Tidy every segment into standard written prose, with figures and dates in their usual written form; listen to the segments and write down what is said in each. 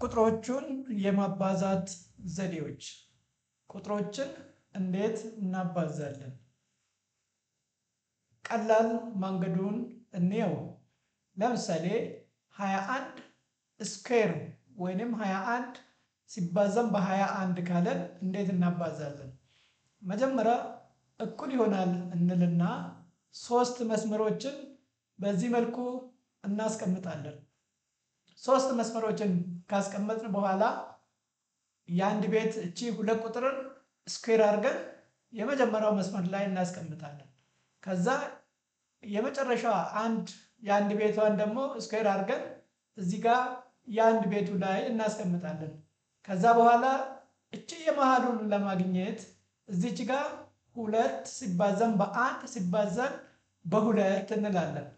ቁጥሮቹን የማባዛት ዘዴዎች ቁጥሮችን እንዴት እናባዛለን? ቀላል መንገዱን እንየው። ለምሳሌ 21 ስኩዌር ወይንም 21 ሲባዛም በ21 ካለን እንዴት እናባዛለን? መጀመሪያ እኩል ይሆናል እንልና ሶስት መስመሮችን በዚህ መልኩ እናስቀምጣለን። ሶስት መስመሮችን ካስቀመጥን በኋላ የአንድ ቤት እቺ ሁለት ቁጥርን ስኩዌር አድርገን የመጀመሪያው መስመር ላይ እናስቀምጣለን። ከዛ የመጨረሻዋ የአንድ ቤቷን ደግሞ ስኩዌር አድርገን እዚህ ጋር የአንድ ቤቱ ላይ እናስቀምጣለን። ከዛ በኋላ እቺ የመሃሉን ለማግኘት እዚች ጋር 2 ሲባዛም በ1 ሲባዛም በ2 እንላለን።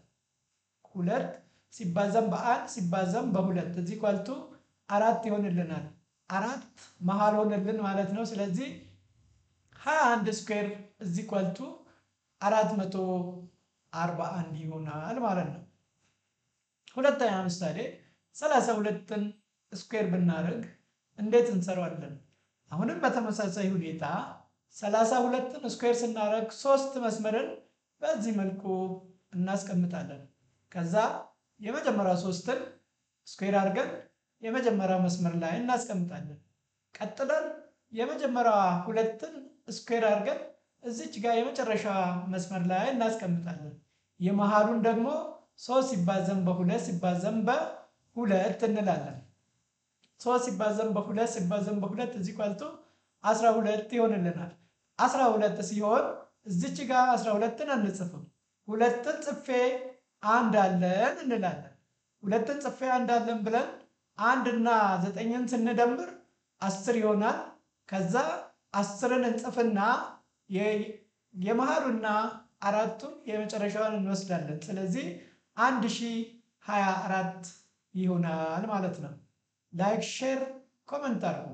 2 ሲባዛም በ1 ሲባዛም በ2 እዚህ ኳልቱ 4 ይሆንልናል። 4 መሃል ሆነልን ማለት ነው። ስለዚህ 21 ስኩዌር እዚህ ኳልቱ 441 ይሆናል ማለት ነው። ሁለተኛ ምሳሌ 32ን ስኩዌር ብናደርግ እንዴት እንሰራዋለን? አሁንም በተመሳሳይ ሁኔታ 32ን ስኩዌር ስናደርግ ሶስት መስመርን በዚህ መልኩ እናስቀምጣለን። ከዛ የመጀመሪያ 3ን ስኩዌር አድርገን የመጀመሪያ መስመር ላይ እናስቀምጣለን። ቀጥለን የመጀመሪያ 2ን ስኩዌር አድርገን እዚች ጋር የመጨረሻ መስመር ላይ እናስቀምጣለን። የመሃሉን ደግሞ 3 ሲባዛም በ2 ሲባዛም በ2 እንላለን። 3 ሲባዛም በ2 ሲባዛም በ2 እዚህ ኳልቱ 12 ይሆንልናል። 12 ሲሆን እዚች ጋር 12ን አንጽፍም። 2ን ጽፌ አንድ አለን እንላለን። 2ን ጽፌ አንድ አለን ብለን 1 እና 9ን ስንደምር 10 ይሆናል። ከዛ 10ን እንጽፍና የመሃሉና አራቱን የመጨረሻውን እንወስዳለን። ስለዚህ 1024 ይሆናል ማለት ነው። ላይክ፣ ሼር፣ ኮሜንት አድርጉ።